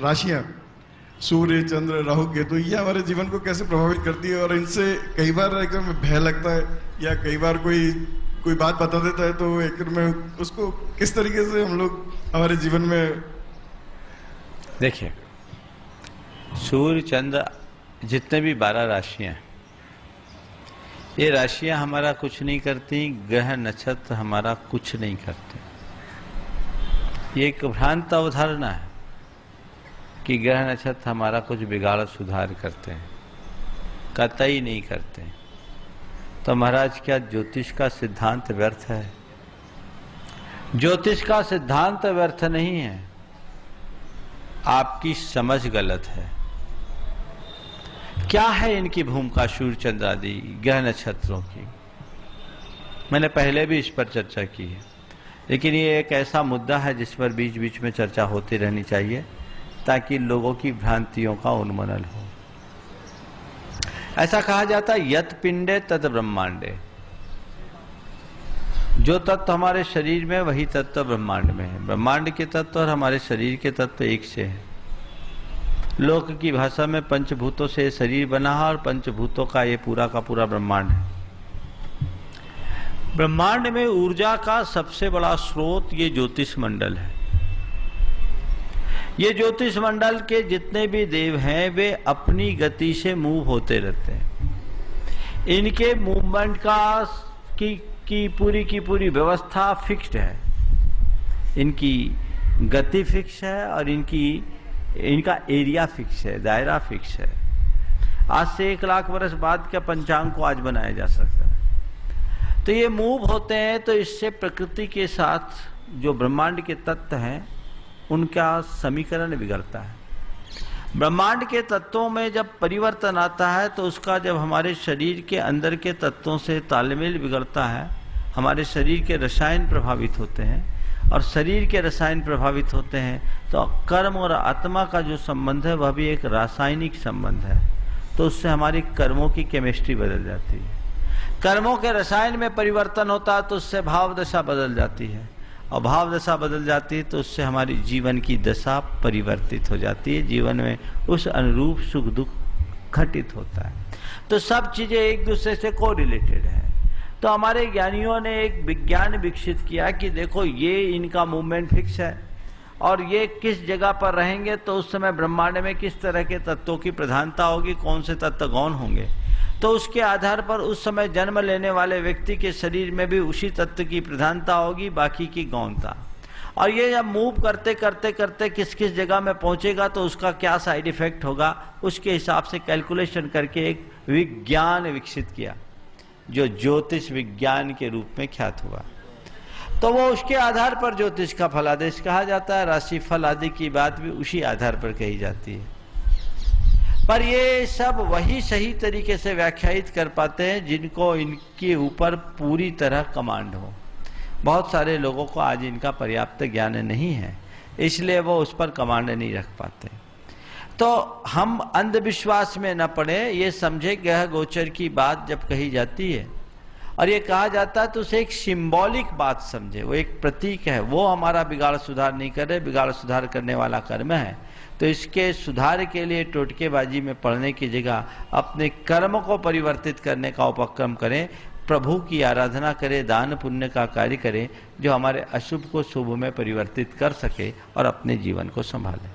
राशियां, सूर्य, चंद्र, राहु, केतु, ये हमारे जीवन को कैसे प्रभावित करती है? और इनसे कई बार एकदम भय लगता है, या कई बार कोई बात बता देता है तो एक में उसको किस तरीके से हम लोग हमारे जीवन में। देखिए, सूर्य, चंद्र, जितने भी 12 राशियां, ये राशियां हमारा कुछ नहीं करती, ग्रह नक्षत्र हमारा कुछ नहीं करते। ये एक भ्रांत अवधारणा है कि ग्रह नक्षत्र हमारा कुछ बिगाड़ सुधार करते हैं, कतई नहीं करते। तो महाराज, क्या ज्योतिष का सिद्धांत व्यर्थ है? ज्योतिष का सिद्धांत व्यर्थ नहीं है, आपकी समझ गलत है। क्या है इनकी भूमिका सूर्य, चंद्र आदि ग्रह नक्षत्रों की? मैंने पहले भी इस पर चर्चा की है, लेकिन ये एक ऐसा मुद्दा है जिस पर बीच बीच में चर्चा होती रहनी चाहिए ताकि लोगों की भ्रांतियों का उन्मूलन हो। ऐसा कहा जाता है, यत पिंडे तद ब्रह्मांडे। जो तत्व हमारे शरीर में वही तत्व ब्रह्मांड में है। ब्रह्मांड के तत्व और हमारे शरीर के तत्व एक से है। लोक की भाषा में पंचभूतों से शरीर बना है और पंचभूतों का ये पूरा का पूरा ब्रह्मांड है। ब्रह्मांड में ऊर्जा का सबसे बड़ा स्रोत ये ज्योतिष मंडल है। ये ज्योतिष मंडल के जितने भी देव हैं वे अपनी गति से मूव होते रहते हैं। इनके मूवमेंट की पूरी व्यवस्था फिक्स्ड है। इनकी गति फिक्स है और इनका एरिया फिक्स है, दायरा फिक्स है। आज से 1 लाख वर्ष बाद का पंचांग को आज बनाया जा सकता है। तो ये मूव होते हैं, तो इससे प्रकृति के साथ जो ब्रह्मांड के तत्व हैं उनका समीकरण बिगड़ता है। ब्रह्मांड के तत्वों में जब परिवर्तन आता है तो उसका जब हमारे शरीर के अंदर के तत्वों से तालमेल बिगड़ता है, हमारे शरीर के रसायन प्रभावित होते हैं, और शरीर के रसायन प्रभावित होते हैं तो कर्म और आत्मा का जो संबंध है वह भी एक रासायनिक संबंध है। तो उससे हमारी कर्मों की केमिस्ट्री बदल जाती है। कर्मों के रसायन में परिवर्तन होता है तो उससे भाव दशा बदल जाती है, और भाव दशा बदल जाती है तो उससे हमारी जीवन की दशा परिवर्तित हो जाती है। जीवन में उस अनुरूप सुख दुख घटित होता है। तो सब चीजें एक दूसरे से कोरिलेटेड है। तो हमारे ज्ञानियों ने एक विज्ञान विकसित किया कि देखो, ये इनका मूवमेंट फिक्स है और ये किस जगह पर रहेंगे तो उस समय ब्रह्मांड में किस तरह के तत्वों की प्रधानता होगी, कौन से तत्व गौण होंगे। तो उसके आधार पर उस समय जन्म लेने वाले व्यक्ति के शरीर में भी उसी तत्व की प्रधानता होगी, बाकी की गौणता। और ये जब मूव करते करते करते किस किस जगह में पहुंचेगा तो उसका क्या साइड इफेक्ट होगा, उसके हिसाब से कैलकुलेशन करके एक विज्ञान विकसित किया जो ज्योतिष विज्ञान के रूप में ख्यात हुआ। तो वो उसके आधार पर ज्योतिष का फलादेश कहा जाता है। राशि फल आदि की बात भी उसी आधार पर कही जाती है। पर ये सब वही सही तरीके से व्याख्यायित कर पाते हैं जिनको इनके ऊपर पूरी तरह कमांड हो। बहुत सारे लोगों को आज इनका पर्याप्त ज्ञान नहीं है, इसलिए वो उस पर कमांड नहीं रख पाते। तो हम अंधविश्वास में न पड़े, ये समझे ग्रह गोचर की बात जब कही जाती है और ये कहा जाता है तो उसे एक सिंबॉलिक बात समझे, वो एक प्रतीक है। वो हमारा बिगाड़ सुधार नहीं करे, बिगाड़ सुधार करने वाला कर्म है। तो इसके सुधार के लिए टोटकेबाजी में पड़ने की जगह अपने कर्म को परिवर्तित करने का उपक्रम करें, प्रभु की आराधना करें, दान पुण्य का कार्य करें जो हमारे अशुभ को शुभ में परिवर्तित कर सके और अपने जीवन को संभालें।